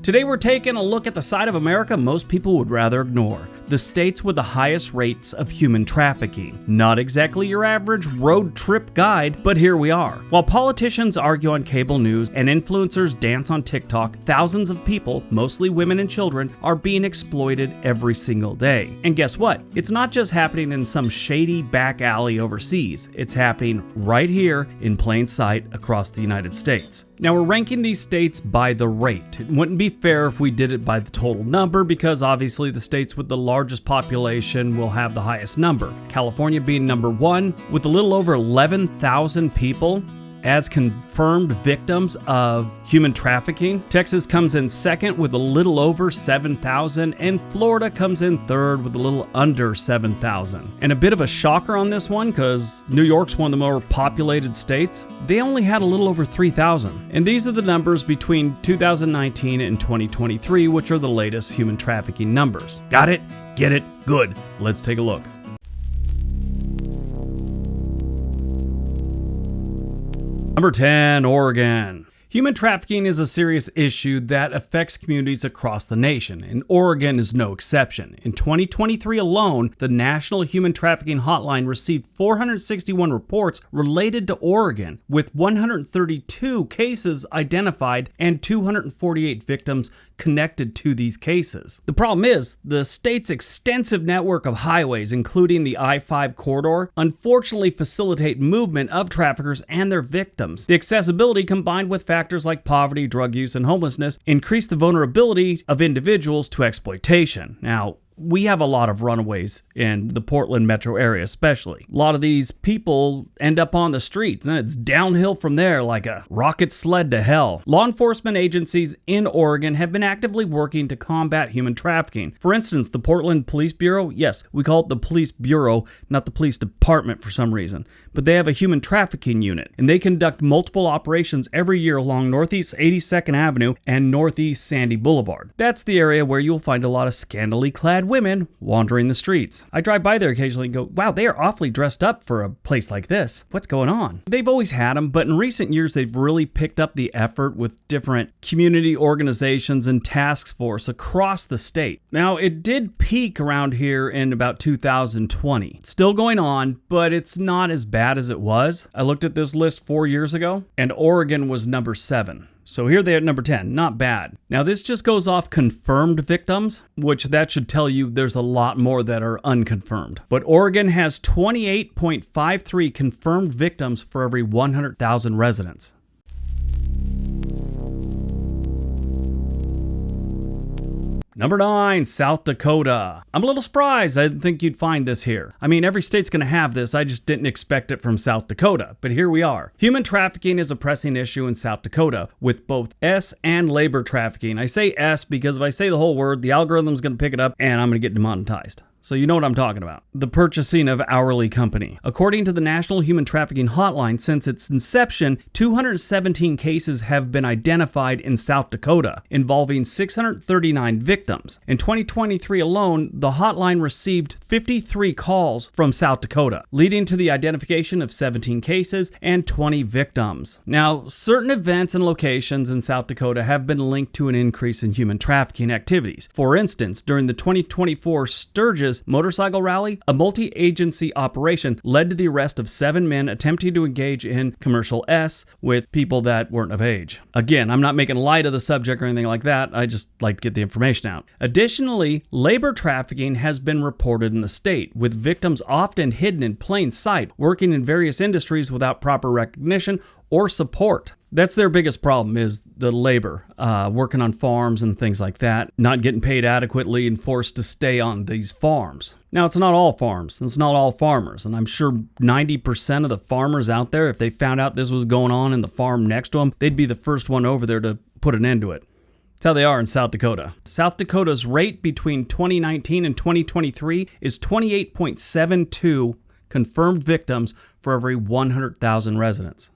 Today we're taking a look at the side of America most people would rather ignore. The states with the highest rates of human trafficking. Not exactly your average road trip guide, but here we are. While politicians argue on cable news and influencers dance on TikTok, thousands of people, mostly women and children, are being exploited every single day. And guess what? It's not just happening in some shady back alley overseas. It's happening right here in plain sight across the United States. Now we're ranking these states by the rate. It wouldn't be fair if we did it by the total number because obviously the states with the largest population will have the highest number. California being number 1 with a little over 11,000 people as confirmed victims of human trafficking. Texas comes in second with a little over 7,000, and Florida comes in third with a little under 7,000. And a bit of a shocker on this one, because New York's one of the more populated states, they only had a little over 3,000. And these are the numbers between 2019 and 2023, which are the latest human trafficking numbers. Got it? Get it? Good. Let's take a look. Number 10, Oregon. Human trafficking is a serious issue that affects communities across the nation, and Oregon is no exception. In 2023 alone, the National Human Trafficking Hotline received 461 reports related to Oregon, with 132 cases identified and 248 victims connected to these cases. The problem is, the state's extensive network of highways, including the I-5 corridor, unfortunately facilitate movement of traffickers and their victims. The accessibility combined with factors like poverty, drug use, and homelessness increase the vulnerability of individuals to exploitation. Now, we have a lot of runaways in the Portland metro area especially. A lot of these people end up on the streets, and it's downhill from there like a rocket sled to hell. Law enforcement agencies in Oregon have been actively working to combat human trafficking. For instance, the Portland Police Bureau, yes, we call it the Police Bureau, not the Police Department for some reason, but they have a human trafficking unit, and they conduct multiple operations every year along Northeast 82nd Avenue and Northeast Sandy Boulevard. That's the area where you'll find a lot of scantily clad women wandering the streets. I drive by there occasionally and go, wow, they are awfully dressed up for a place like this. What's going on? They've always had them, but in recent years, they've really picked up the effort with different community organizations and task force across the state. Now, it did peak around here in about 2020. It's still going on, but it's not as bad as it was. I looked at this list 4 years ago, and Oregon was number 7. So here they are at number 10, not bad. Now this just goes off confirmed victims, which that should tell you there's a lot more that are unconfirmed. But Oregon has 28.53 confirmed victims for every 100,000 residents. Number 9, South Dakota. I'm a little surprised. I didn't think you'd find this here. I mean, every state's going to have this. I just didn't expect it from South Dakota. But here we are. Human trafficking is a pressing issue in South Dakota with both S and labor trafficking. I say S because if I say the whole word, the algorithm's going to pick it up and I'm going to get demonetized. So you know what I'm talking about. The purchasing of hourly company. According to the National Human Trafficking Hotline, since its inception, 217 cases have been identified in South Dakota, involving 639 victims. In 2023 alone, the hotline received 53 calls from South Dakota, leading to the identification of 17 cases and 20 victims. Now, certain events and locations in South Dakota have been linked to an increase in human trafficking activities. For instance, during the 2024 Sturgis motorcycle rally, a multi-agency operation led to the arrest of 7 men attempting to engage in commercial S with people that weren't of age. Again, I'm not making light of the subject or anything like that. I just like to get the information out. Additionally, labor trafficking has been reported in the state, with victims often hidden in plain sight, working in various industries without proper recognition or support. That's their biggest problem, is the labor, working on farms and things like that, not getting paid adequately and forced to stay on these farms. Now, it's not all farms, it's not all farmers, and I'm sure 90% of the farmers out there, if they found out this was going on in the farm next to them, they'd be the first one over there to put an end to it. That's how they are in South Dakota. South Dakota's rate between 2019 and 2023 is 28.72 confirmed victims for every 100,000 residents.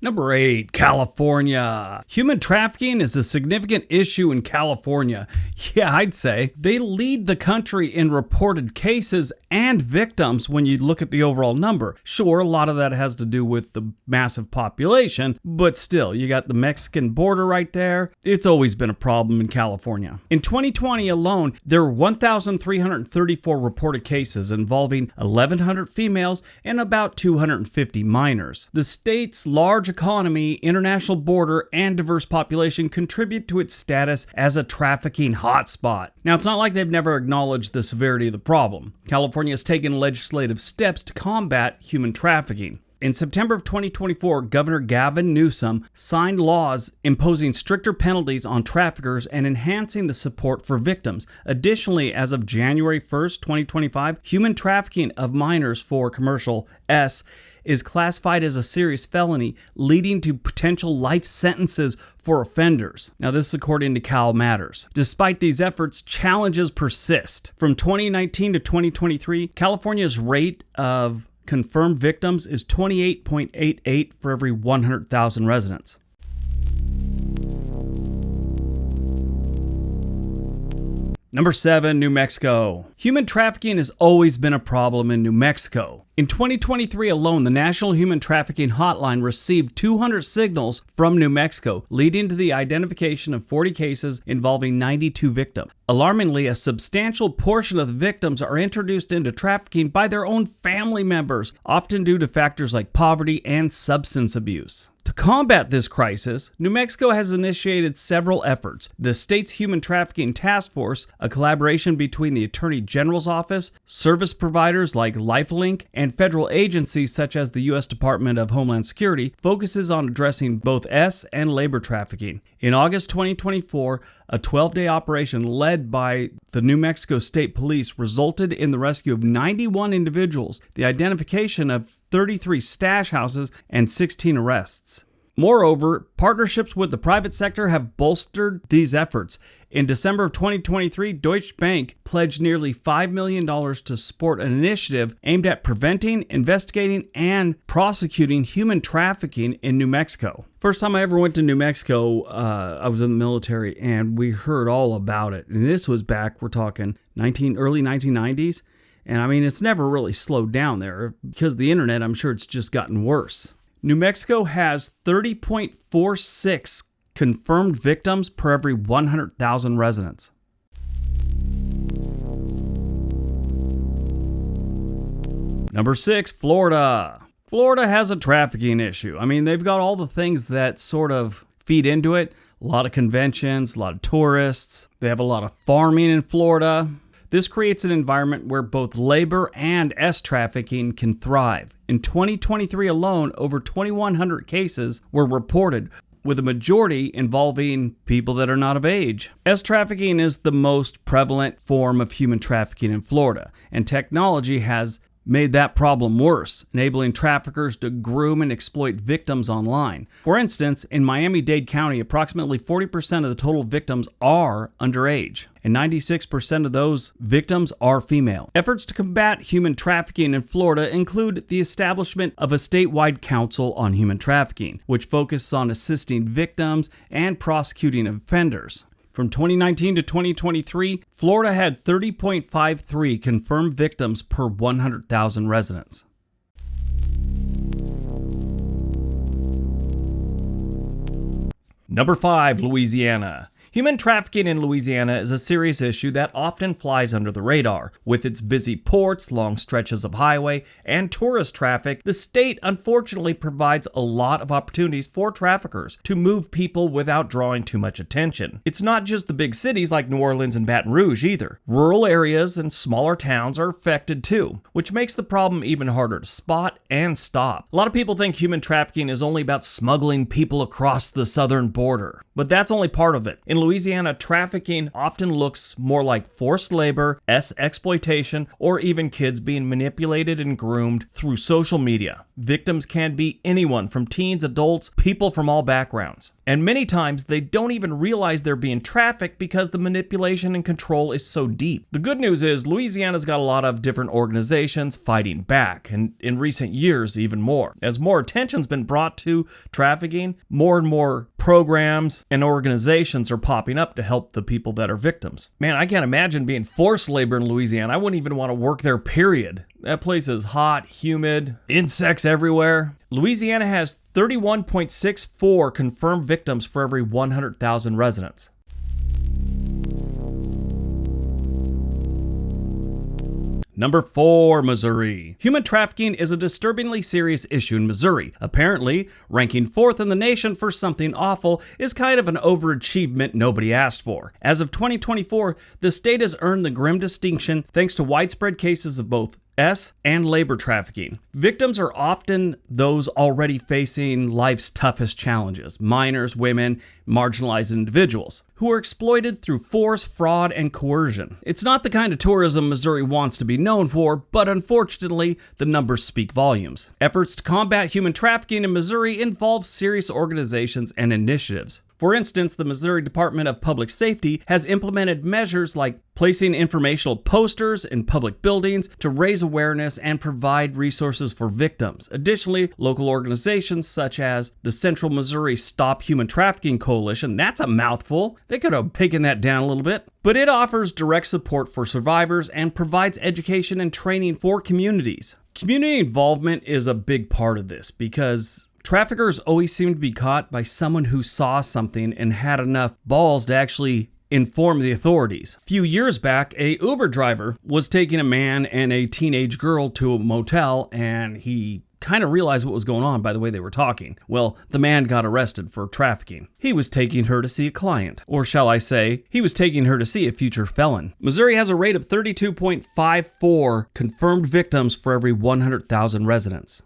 Number 8, California. Human trafficking is a significant issue in California. Yeah, I'd say. They lead the country in reported cases and victims when you look at the overall number. Sure, a lot of that has to do with the massive population, but still, you got the Mexican border right there. It's always been a problem in California. In 2020 alone, there were 1,334 reported cases involving 1,100 females and about 250 minors. The state's large economy, international border, and diverse population contribute to its status as a trafficking hotspot. Now, it's not like they've never acknowledged the severity of the problem. California has taken legislative steps to combat human trafficking. In September of 2024, Governor Gavin Newsom signed laws imposing stricter penalties on traffickers and enhancing the support for victims. Additionally, as of January 1st, 2025, human trafficking of minors for commercial S is classified as a serious felony, leading to potential life sentences for offenders. Now, this is according to Cal Matters. Despite these efforts, challenges persist. From 2019 to 2023, California's rate of confirmed victims is 28.88 for every 100,000 residents. Number 7, New Mexico. Human trafficking has always been a problem in New Mexico. In 2023 alone, the National Human Trafficking Hotline received 200 signals from New Mexico, leading to the identification of 40 cases involving 92 victims. Alarmingly, a substantial portion of the victims are introduced into trafficking by their own family members, often due to factors like poverty and substance abuse. To combat this crisis, New Mexico has initiated several efforts. The state's Human Trafficking Task Force, a collaboration between the Attorney General's Office, service providers like LifeLink, and federal agencies such as the U.S. Department of Homeland Security, focuses on addressing both S and labor trafficking. In August 2024, a 12-day operation led by the New Mexico State Police resulted in the rescue of 91 individuals, the identification of 33 stash houses, and 16 arrests. Moreover, partnerships with the private sector have bolstered these efforts. In December of 2023, Deutsche Bank pledged nearly $5 million to support an initiative aimed at preventing, investigating, and prosecuting human trafficking in New Mexico. First time I ever went to New Mexico, I was in the military, and we heard all about it. And this was back, we're talking early 1990s. And I mean, it's never really slowed down there. Because of the internet, I'm sure it's just gotten worse. New Mexico has 30.46 confirmed victims per every 100,000 residents. Number 6, Florida. Florida has a trafficking issue. I mean, they've got all the things that sort of feed into it. A lot of conventions, a lot of tourists. They have a lot of farming in Florida. This creates an environment where both labor and S trafficking can thrive. In 2023 alone, over 2,100 cases were reported, with a majority involving people that are not of age. S trafficking is the most prevalent form of human trafficking in Florida, and technology has made that problem worse, enabling traffickers to groom and exploit victims online. For instance, in Miami-Dade County, approximately 40% of the total victims are underage, and 96% of those victims are female. Efforts to combat human trafficking in Florida include the establishment of a statewide council on human trafficking, which focuses on assisting victims and prosecuting offenders. From 2019 to 2023, Florida had 30.53 confirmed victims per 100,000 residents. Number 5, Louisiana. Human trafficking in Louisiana is a serious issue that often flies under the radar. With its busy ports, long stretches of highway, and tourist traffic, the state unfortunately provides a lot of opportunities for traffickers to move people without drawing too much attention. It's not just the big cities like New Orleans and Baton Rouge either. Rural areas and smaller towns are affected too, which makes the problem even harder to spot and stop. A lot of people think human trafficking is only about smuggling people across the southern border, but that's only part of it. In Louisiana, trafficking often looks more like forced labor, exploitation, or even kids being manipulated and groomed through social media. Victims can be anyone from teens, adults, people from all backgrounds. And many times they don't even realize they're being trafficked because the manipulation and control is so deep. The good news is Louisiana's got a lot of different organizations fighting back, and in recent years even more. As more attention's been brought to trafficking, more and more programs and organizations are popping up to help the people that are victims. Man, I can't imagine being forced labor in Louisiana. I wouldn't even want to work there, period. That place is hot, humid, insects everywhere. Louisiana has 31.64 confirmed victims for every 100,000 residents. Number 4, Missouri. Human trafficking is a disturbingly serious issue in Missouri. Apparently, ranking 4th in the nation for something awful is kind of an overachievement nobody asked for. As of 2024, the state has earned the grim distinction thanks to widespread cases of both and labor trafficking. Victims are often those already facing life's toughest challenges: minors, women, marginalized individuals who are exploited through force, fraud, and coercion. It's not the kind of tourism Missouri wants to be known for, but unfortunately, the numbers speak volumes. Efforts to combat human trafficking in Missouri involve serious organizations and initiatives. For instance, the Missouri Department of Public Safety has implemented measures like placing informational posters in public buildings to raise awareness and provide resources for victims. Additionally, local organizations such as the Central Missouri Stop Human Trafficking Coalition, that's a mouthful, they could have taken that down a little bit, but it offers direct support for survivors and provides education and training for communities. Community involvement is a big part of this because traffickers always seem to be caught by someone who saw something and had enough balls to actually inform the authorities. A few years back, a Uber driver was taking a man and a teenage girl to a motel, and he kind of realized what was going on by the way they were talking. Well, the man got arrested for trafficking. He was taking her to see a client, or shall I say, he was taking her to see a future felon. Missouri has a rate of 32.54 confirmed victims for every 100,000 residents.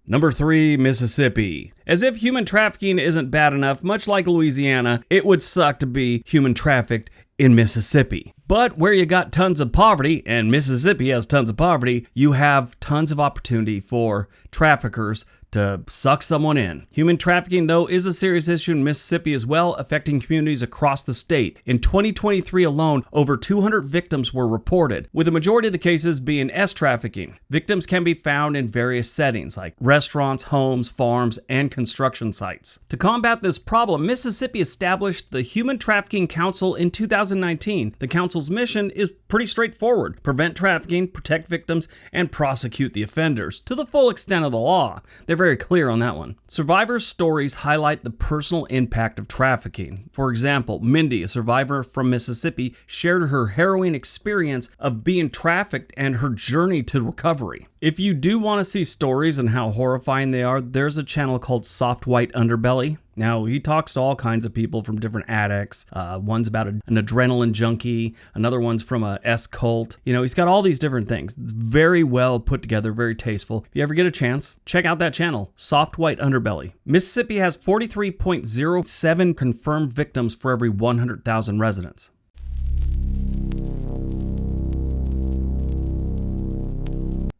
Number 3, Mississippi. As if human trafficking isn't bad enough, much like Louisiana, it would suck to be human trafficked in Mississippi. But where you got tons of poverty, and Mississippi has tons of poverty, you have tons of opportunity for traffickers to suck someone in. Human trafficking, though, is a serious issue in Mississippi as well, affecting communities across the state. In 2023 alone, over 200 victims were reported, with the majority of the cases being trafficking. Victims can be found in various settings like restaurants, homes, farms, and construction sites. To combat this problem, Mississippi established the Human Trafficking Council in 2019. The council's mission is pretty straightforward: prevent trafficking, protect victims, and prosecute the offenders to the full extent of the law. They're very clear on that one. Survivors' stories highlight the personal impact of trafficking. For example, Mindy, a survivor from Mississippi, shared her harrowing experience of being trafficked and her journey to recovery. If you do want to see stories and how horrifying they are, there's a channel called Soft White Underbelly. Now, he talks to all kinds of people from different addicts. One's about an adrenaline junkie. Another one's from a S cult. You know, he's got all these different things. It's very well put together, very tasteful. If you ever get a chance, check out that channel, Soft White Underbelly. Mississippi has 43.07 confirmed victims for every 100,000 residents.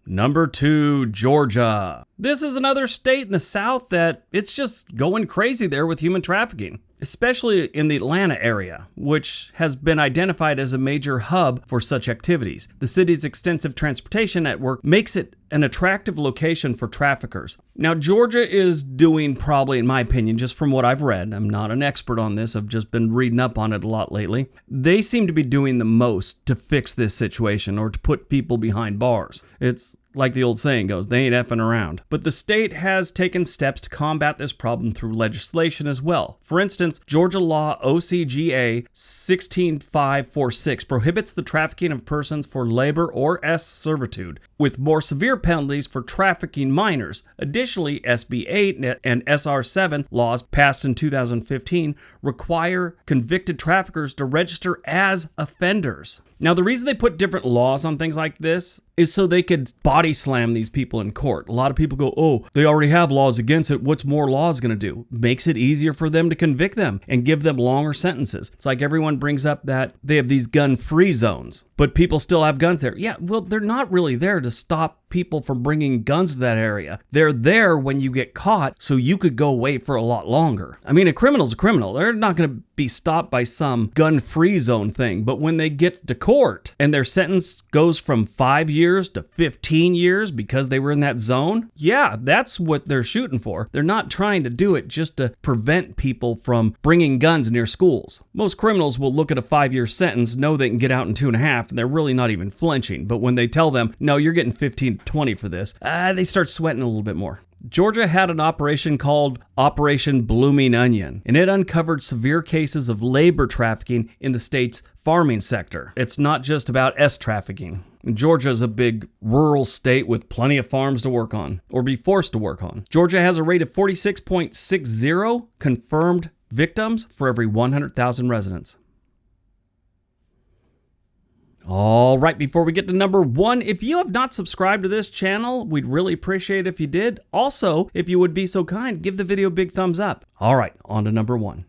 Number 2, Georgia. This is another state in the South that it's just going crazy there with human trafficking, especially in the Atlanta area, which has been identified as a major hub for such activities. The city's extensive transportation network makes it an attractive location for traffickers. Now, Georgia is doing, probably in my opinion, just from what I've read, I'm not an expert on this, I've just been reading up on it a lot lately, they seem to be doing the most to fix this situation or to put people behind bars. It's like the old saying goes, they ain't effing around. But the state has taken steps to combat this problem through legislation as well. For instance, Georgia law OCGA 16546 prohibits the trafficking of persons for labor or servitude, with more severe penalties for trafficking minors. Additionally, SB 8 and SR 7 laws passed in 2015 require convicted traffickers to register as offenders. Now, the reason they put different laws on things like this is so they could body slam these people in court. A lot of people go, oh, they already have laws against it. What's more laws going to do? Makes it easier for them to convict them and give them longer sentences. It's like everyone brings up that they have these gun-free zones, but people still have guns there. Yeah, well, they're not really there to stop people from bringing guns to that area. They're there when you get caught so you could go away for a lot longer. I mean, a criminal's a criminal. They're not going to be stopped by some gun-free zone thing, but when they get to court and their sentence goes from 5 years to 15 years because they were in that zone, yeah, that's what they're shooting for. They're not trying to do it just to prevent people from bringing guns near schools. Most criminals will look at a 5-year sentence, know they can get out in 2.5, and they're really not even flinching. But when they tell them, no, you're getting 15 to 20 for this, they start sweating a little bit more. Georgia had an operation called Operation Blooming Onion, and it uncovered severe cases of labor trafficking in the state's farming sector. It's not just about trafficking. Georgia is a big rural state with plenty of farms to work on, or be forced to work on. Georgia has a rate of 46.60 confirmed victims for every 100,000 residents. All right, before we get to number 1, if you have not subscribed to this channel, we'd really appreciate it if you did. Also, if you would be so kind, give the video a big thumbs up. All right, on to number 1.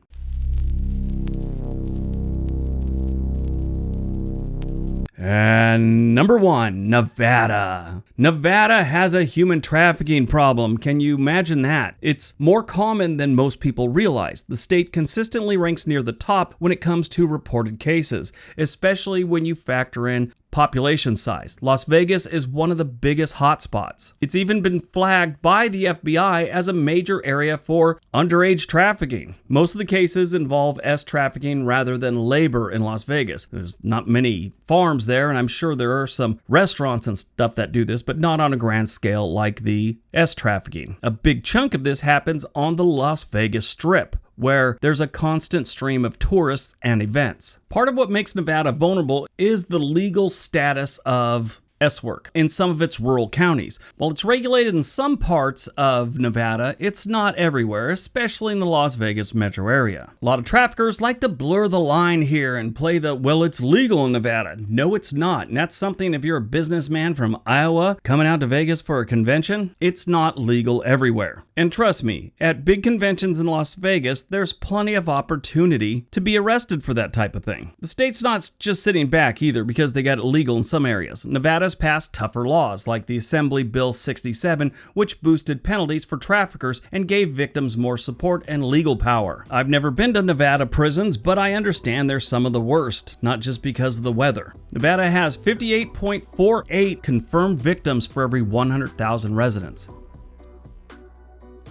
And number 1, Nevada. Nevada has a human trafficking problem. Can you imagine that? It's more common than most people realize. The state consistently ranks near the top when it comes to reported cases, especially when you factor in population size. Las Vegas is one of the biggest hotspots. It's even been flagged by the FBI as a major area for underage trafficking. Most of the cases involve trafficking rather than labor in Las Vegas. There's not many farms there, and I'm sure there are some restaurants and stuff that do this, but not on a grand scale like the trafficking. A big chunk of this happens on the Las Vegas Strip, where there's a constant stream of tourists and events. Part of what makes Nevada vulnerable is the legal status of work in some of its rural counties. While it's regulated in some parts of Nevada, it's not everywhere, especially in the Las Vegas metro area. A lot of traffickers like to blur the line here and play the, well, it's legal in Nevada. No, it's not. And that's something, if you're a businessman from Iowa coming out to Vegas for a convention, it's not legal everywhere. And trust me, at big conventions in Las Vegas, there's plenty of opportunity to be arrested for that type of thing. The state's not just sitting back either because they got it legal in some areas. Nevada's passed tougher laws like the Assembly Bill 67, which boosted penalties for traffickers and gave victims more support and legal power. I've never been to Nevada prisons, but I understand they're some of the worst, not just because of the weather. Nevada has 58.48 confirmed victims for every 100,000 residents.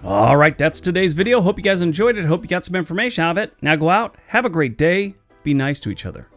All right, that's today's video. Hope you guys enjoyed it. Hope you got some information out of it. Now go out, have a great day, be nice to each other.